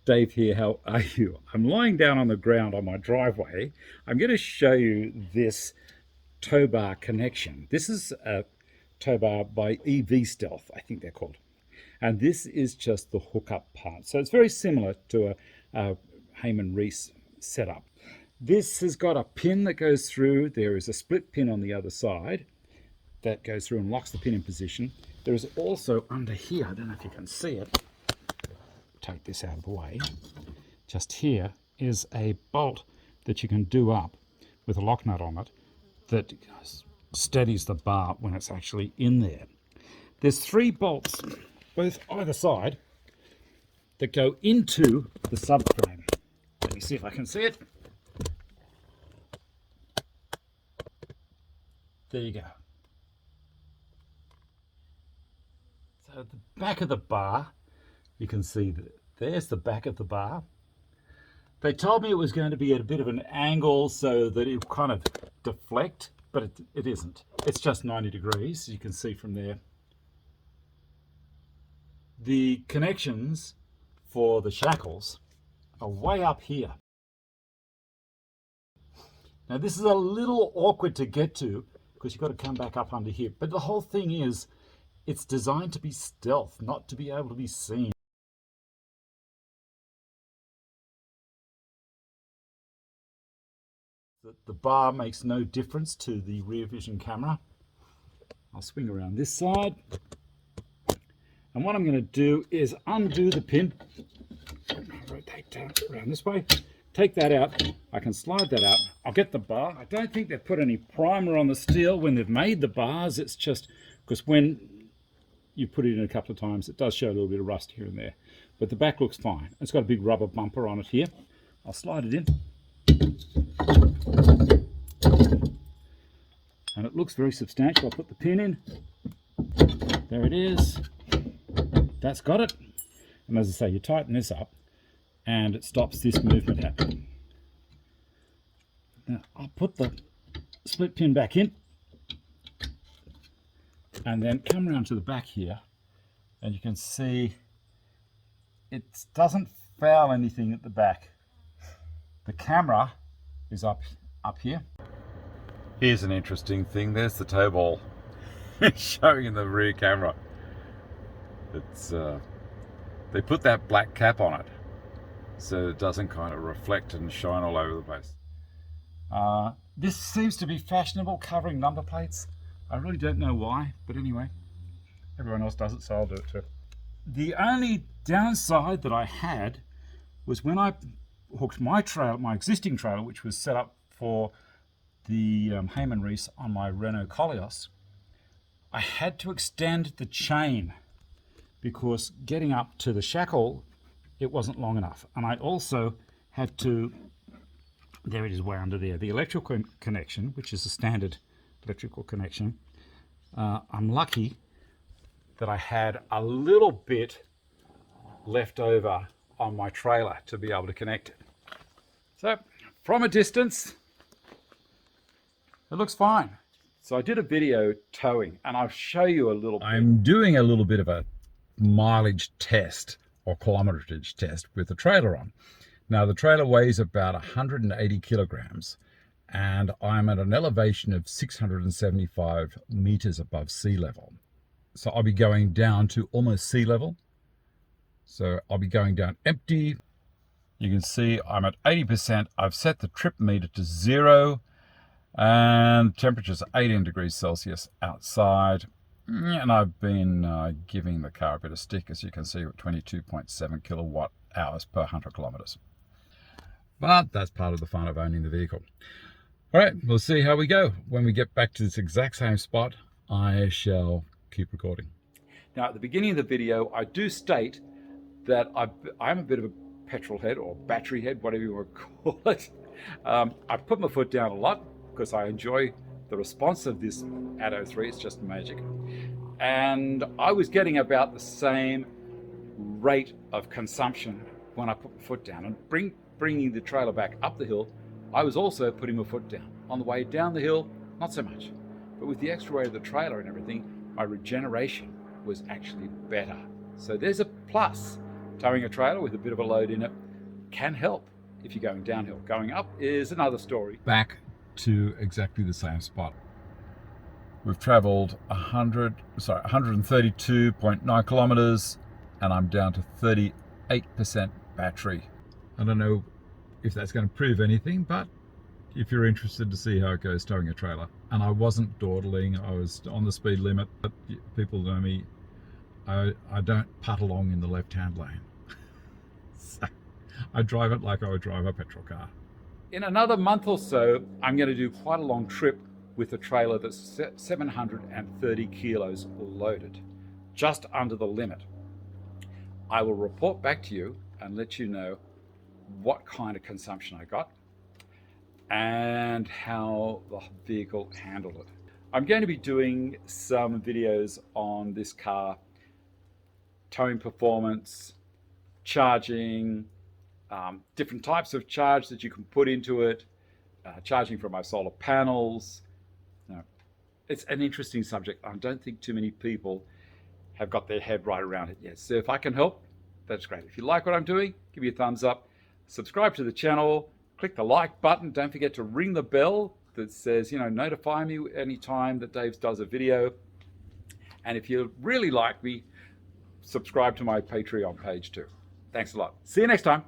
Dave here, how are you? I'm lying down on the ground on my driveway. I'm going to show you this Towbar connection. This is a Towbar by EV Stealth, I think they're called. And this is just the hookup part. So it's very similar to a Heyman Reese setup. This has got a pin that goes through. There is a split pin on the other side that goes through and locks the pin in position. There is also under here, I don't know if you can see it, take this out of the way, just here is a bolt that you can do up with a lock nut on it that steadies the bar when it's actually in there. There's 3 bolts, both either side, that go into the subframe. Let me see if I can see it. There you go. So the back of the bar, you can see that there's the back of the bar. They told me it was going to be at a bit of an angle so that it would kind of deflect, but it isn't. It's just 90 degrees, you can see from there. The connections for the shackles are way up here. Now this is a little awkward to get to because you've got to come back up under here. But the whole thing is, it's designed to be stealth, not to be able to be seen. The bar makes no difference to the rear vision camera. I'll swing around this side. And what I'm going to do is undo the pin. Rotate down around this way. Take that out. I can slide that out. I'll get the bar. I don't think they've put any primer on the steel when they've made the bars. It's just because when you put it in a couple of times, it does show a little bit of rust here and there. But the back looks fine. It's got a big rubber bumper on it here. I'll slide it in. And it looks very substantial. I'll put the pin in. There it is. That's got it. And as I say, you tighten this up and it stops this movement happening. Now I'll put the split pin back in and then come around to the back here, and you can see it doesn't foul anything at the back. The camera is up here. Here's an interesting thing. There's the tow ball showing in the rear camera. It's they put that black cap on it so it doesn't kind of reflect and shine all over the place. This seems to be fashionable, covering number plates. I really don't know why, but anyway, everyone else does it, so I'll do it too. The only downside that I had was when I hooked my trailer, my existing trailer, which was set up for the Heyman Reese on my Renault Koleos, I had to extend the chain because getting up to the shackle, it wasn't long enough. And I also had to, there it is way under there, the electrical connection, which is a standard electrical connection. I'm lucky that I had a little bit left over on my trailer to be able to connect it. So from a distance, it looks fine. So I did a video towing, and I'll show you a little bit. I'm doing a little bit of a mileage test or kilometrage test with the trailer on. Now the trailer weighs about 180 kilograms and I'm at an elevation of 675 meters above sea level. So I'll be going down to almost sea level. So I'll be going down empty. You can see I'm at 80%. I've set the trip meter to 0 and temperature's 18 degrees Celsius outside. And I've been giving the car a bit of stick, as you can see, at 22.7 kilowatt hours per 100 kilometers. But that's part of the fun of owning the vehicle. All right, we'll see how we go. When we get back to this exact same spot, I shall keep recording. Now, at the beginning of the video, I do state that I'm a bit of a petrol head or battery head, whatever you want to call it. I put my foot down a lot because I enjoy the response of this Atto 3. It's just magic. And I was getting about the same rate of consumption when I put my foot down. And bringing the trailer back up the hill, I was also putting my foot down. On the way down the hill, not so much. But with the extra weight of the trailer and everything, my regeneration was actually better. So there's a plus towing a trailer with a bit of a load in it can help if you're going downhill. Going up is another story. Back to exactly the same spot. We've traveled 132.9 kilometers, and I'm down to 38% battery. I don't know if that's going to prove anything, but if you're interested to see how it goes towing a trailer. And I wasn't dawdling, I was on the speed limit, but people know me, I don't putt along in the left-hand lane. So I drive it like I would drive a petrol car. In another month or so, I'm going to do quite a long trip with a trailer that's 730 kilos loaded, just under the limit. I will report back to you and let you know what kind of consumption I got and how the vehicle handled it. I'm going to be doing some videos on this car, towing performance, charging, different types of charge that you can put into it, charging from my solar panels. It's an interesting subject. I don't think too many people have got their head right around it yet. So if I can help, that's great. If you like what I'm doing, give me a thumbs up, subscribe to the channel, click the like button. Don't forget to ring the bell that says, notify me anytime that Dave does a video. And if you really like me, subscribe to my Patreon page too. Thanks a lot. See you next time.